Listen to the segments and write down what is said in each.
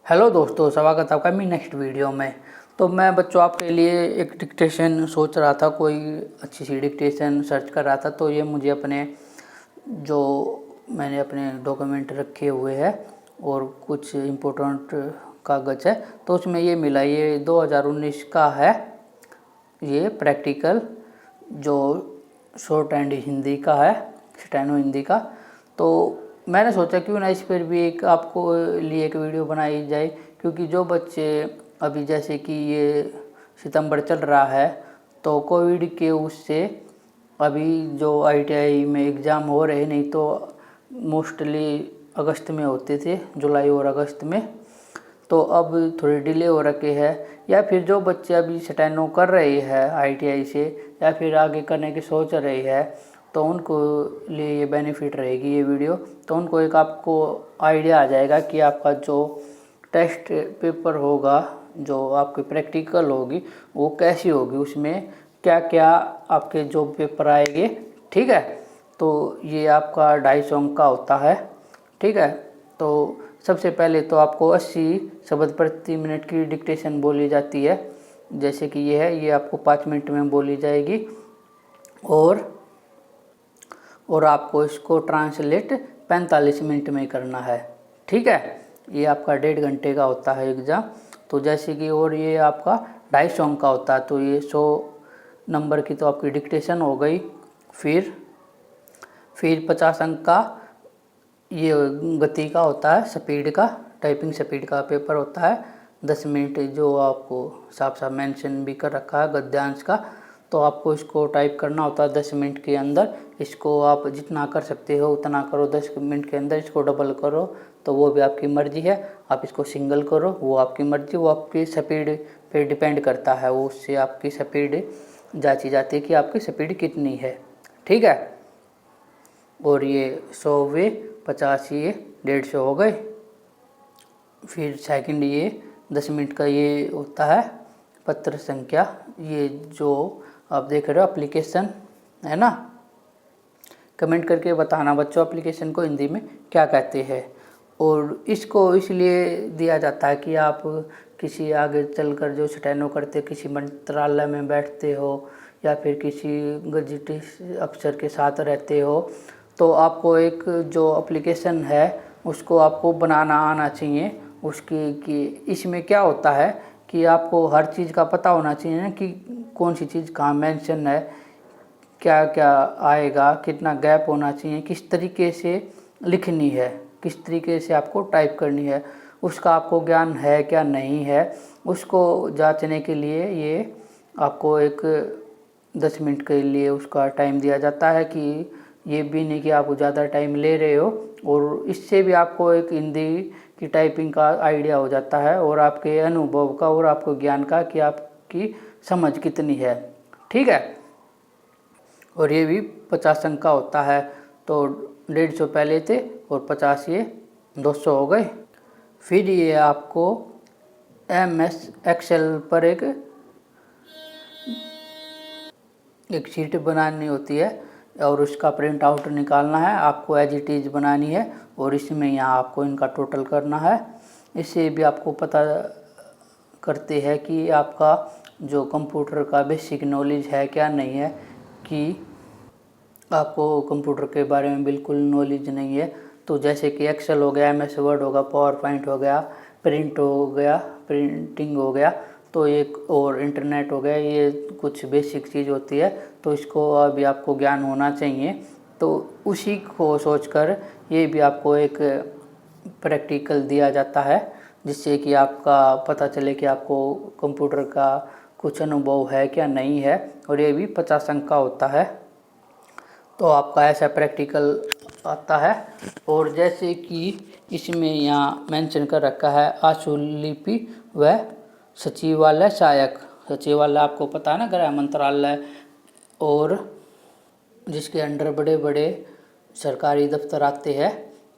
Hello दोस्तों, स्वागत है आपका मेरी नेक्स्ट वीडियो में। तो मैं बच्चों आपके लिए एक डिक्टेशन सोच रहा था, कोई अच्छी सी डिक्टेशन सर्च कर रहा था। तो ये मुझे जो मैंने अपने डॉक्यूमेंट रखे हुए हैं और कुछ इम्पोर्टेंट कागज़ है, तो उसमें ये मिला। ये 2019 का है, ये प्रैक्टिकल जो शॉर्ट एंड हिंदी का है, स्टेनो हिंदी का। तो मैंने सोचा क्यों ना इस पर भी एक आपको लिए एक वीडियो बनाई जाए, क्योंकि जो बच्चे अभी जैसे कि ये सितंबर चल रहा है, तो कोविड के उससे अभी जो आईटीआई में एग्ज़ाम हो रहे, नहीं तो मोस्टली अगस्त में होते थे, जुलाई और अगस्त में। तो अब थोड़ी डिले हो रखे है, या फिर जो बच्चे अभी स्टेनो कर रहे हैं आईटीआई से, या फिर आगे करने की सोच रहे हैं, तो उनको लिए ये बेनिफिट रहेगी ये वीडियो। तो उनको एक आपको आइडिया आ जाएगा कि आपका जो टेस्ट पेपर होगा, जो आपकी प्रैक्टिकल होगी, वो कैसी होगी, उसमें क्या क्या आपके जो पेपर आएंगे। ठीक है, तो ये आपका 250 अंक का होता है। ठीक है, तो सबसे पहले तो आपको 80 शब्द प्रति मिनट की डिक्टेशन बोली जाती है, जैसे कि ये है, ये आपको 5 मिनट में बोली जाएगी। और आपको इसको ट्रांसलेट 45 मिनट में करना है। ठीक है, ये आपका 1.5 घंटे का होता है एग्ज़ाम। तो जैसे कि और ये आपका 250 अंक का होता है, तो ये 100 नंबर की तो आपकी डिक्टेशन हो गई। फिर 50 अंक का ये गति का होता है, स्पीड का, टाइपिंग स्पीड का पेपर होता है। 10 मिनट जो आपको साफ साफ मेंशन भी कर रखा है गद्यांश का, तो आपको इसको टाइप करना होता है 10 मिनट के अंदर। इसको आप जितना कर सकते हो उतना करो 10 मिनट के अंदर। इसको डबल करो तो वो भी आपकी मर्ज़ी है, आप इसको सिंगल करो वो आपकी मर्ज़ी, वो आपकी स्पीड पे डिपेंड करता है। वो उससे आपकी स्पीड जांची जाती है कि आपकी स्पीड कितनी है। ठीक है, और ये 100 वे 50 ये 150 हो गए। फिर सेकंड ये 10 मिनट का ये होता है पत्र संख्या। ये जो आप देख रहे हो एप्लीकेशन है ना, कमेंट करके बताना बच्चों एप्लीकेशन को हिंदी में क्या कहते हैं। और इसको इसलिए दिया जाता है कि आप किसी आगे चलकर जो स्टेनो करते, किसी मंत्रालय में बैठते हो या फिर किसी गजेटेड अफसर के साथ रहते हो, तो आपको एक जो एप्लीकेशन है उसको आपको बनाना आना चाहिए। उसकी कि इसमें क्या होता है कि आपको हर चीज़ का पता होना चाहिए ना, कि कौन सी चीज़ कहाँ मेंशन है, क्या क्या आएगा, कितना गैप होना चाहिए, किस तरीके से लिखनी है, किस तरीके से आपको टाइप करनी है, उसका आपको ज्ञान है क्या नहीं है। उसको जांचने के लिए ये आपको एक 10 मिनट के लिए उसका टाइम दिया जाता है, कि ये भी नहीं कि आप ज़्यादा टाइम ले रहे हो। और इससे भी आपको एक हिंदी की टाइपिंग का आइडिया हो जाता है, और आपके अनुभव का और आपको ज्ञान का कि आपकी समझ कितनी है। ठीक है, और ये भी 50 अंक का होता है। तो 150 पहले थे और 50 ये 200 हो गए। फिर ये आपको MS एक्सेल पर एक शीट बनानी होती है और उसका प्रिंट आउट निकालना है, आपको एज इट इज़ बनानी है। और इसमें यहाँ आपको इनका टोटल करना है। इससे भी आपको पता करते हैं कि आपका जो कंप्यूटर का बेसिक नॉलेज है क्या नहीं है, कि आपको कंप्यूटर के बारे में बिल्कुल नॉलेज नहीं है। तो जैसे कि एक्सेल हो गया, MS वर्ड होगा, पावर पॉइंट हो गया, प्रिंटिंग हो गया, तो एक और इंटरनेट हो गया, ये कुछ बेसिक चीज़ होती है। तो इसको अभी आपको ज्ञान होना चाहिए। तो उसी को सोचकर ये भी आपको एक प्रैक्टिकल दिया जाता है, जिससे कि आपका पता चले कि आपको कंप्यूटर का कुछ अनुभव है क्या नहीं है। और ये भी 50 अंक का होता है। तो आपका ऐसा प्रैक्टिकल आता है। और जैसे कि इसमें यहाँ मेंशन कर रखा है आशुलिपि व सचिवालय सहायक। सचिवालय आपको पता है ना, गृह मंत्रालय, और जिसके अंडर बड़े बड़े सरकारी दफ्तर आते हैं,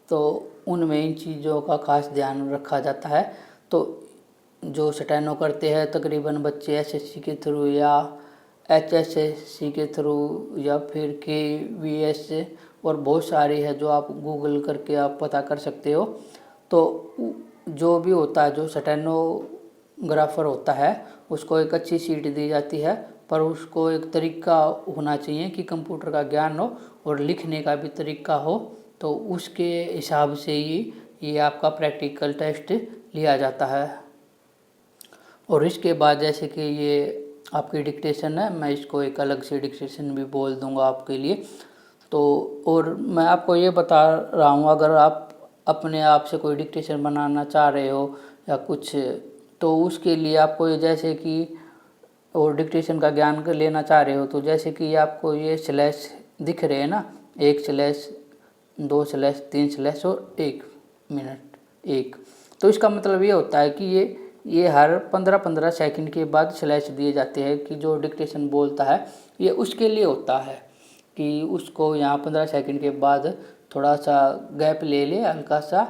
तो उनमें इन चीज़ों का खास ध्यान रखा जाता है। तो जो स्टेनो करते हैं तकरीबन बच्चे SSC के थ्रू या HSSC के थ्रू या फिर KVS, और बहुत सारी है जो आप गूगल करके आप पता कर सकते हो। तो जो भी होता है, जो स्टेनोग्राफर होता है, उसको एक अच्छी सीट दी जाती है, पर उसको एक तरीका होना चाहिए कि कंप्यूटर का ज्ञान हो और लिखने का भी तरीका हो, तो उसके हिसाब से ही ये आपका प्रैक्टिकल टेस्ट लिया जाता है। और इसके बाद जैसे कि ये आपकी डिक्टेशन है, मैं इसको एक अलग से डिक्टेशन भी बोल दूंगा आपके लिए। तो और मैं आपको ये बता रहा हूँ, अगर आप अपने आप से कोई डिक्टेशन बनाना चाह रहे हो या कुछ, तो उसके लिए आपको ये जैसे कि और डिक्टेशन का ज्ञान लेना चाह रहे हो, तो जैसे कि आपको ये स्लैश दिख रहे हैं ना, 1 स्लैश 2 स्लैश 3 स्लैश और 1 मिनट 1, तो इसका मतलब ये होता है कि ये हर 15-15 सेकंड के बाद स्लैश दिए जाते हैं कि जो डिक्टेशन बोलता है ये उसके लिए होता है कि उसको यहाँ 15 सेकंड के बाद थोड़ा सा गैप ले ले हल्का सा,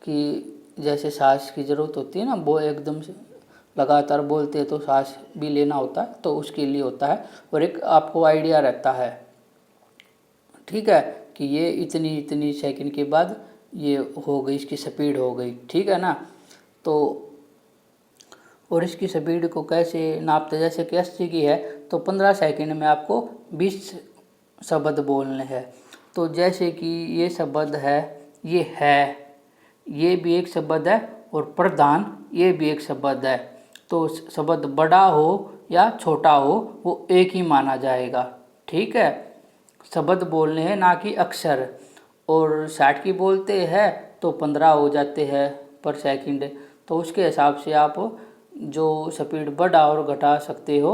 कि जैसे सांस की ज़रूरत होती है ना, वो एकदम से लगातार बोलते हैं तो सांस भी लेना होता है, तो उसके लिए होता है। और एक आपको आइडिया रहता है, ठीक है, कि ये इतनी इतनी सेकंड के बाद ये हो गई, इसकी स्पीड हो गई, ठीक है ना। तो और इसकी स्पीड को कैसे नापते, जैसे कि 80 की है तो 15 सेकंड में आपको 20 शब्द बोलने हैं। तो जैसे कि ये शब्द है, ये भी एक शब्द है, और प्रधान ये भी एक शब्द है। तो शब्द बड़ा हो या छोटा हो वो एक ही माना जाएगा, ठीक है। शब्द बोलने हैं ना कि अक्षर। और 60 की बोलते हैं तो 15 हो जाते हैं पर सेकंड, तो उसके हिसाब से आप जो स्पीड बढ़ा और घटा सकते हो।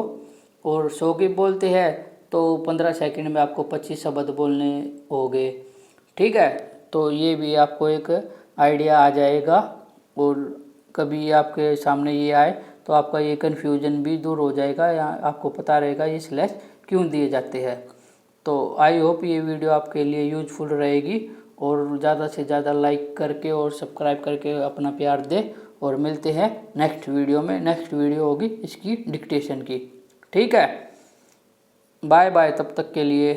और 100 की बोलते हैं तो 15 सेकंड में आपको 25 शब्द बोलने होंगे, ठीक है। तो ये भी आपको एक आइडिया आ जाएगा, और कभी आपके सामने ये आए तो आपका ये कन्फ्यूजन भी दूर हो जाएगा, या आपको पता रहेगा ये स्लैश क्यों दिए जाते हैं। तो आई होप ये वीडियो आपके लिए यूजफुल रहेगी, और ज़्यादा से ज़्यादा लाइक करके और सब्सक्राइब करके अपना प्यार दे। और मिलते हैं नेक्स्ट वीडियो में। नेक्स्ट वीडियो होगी इसकी डिक्टेशन की, ठीक है। बाय बाय तब तक के लिए।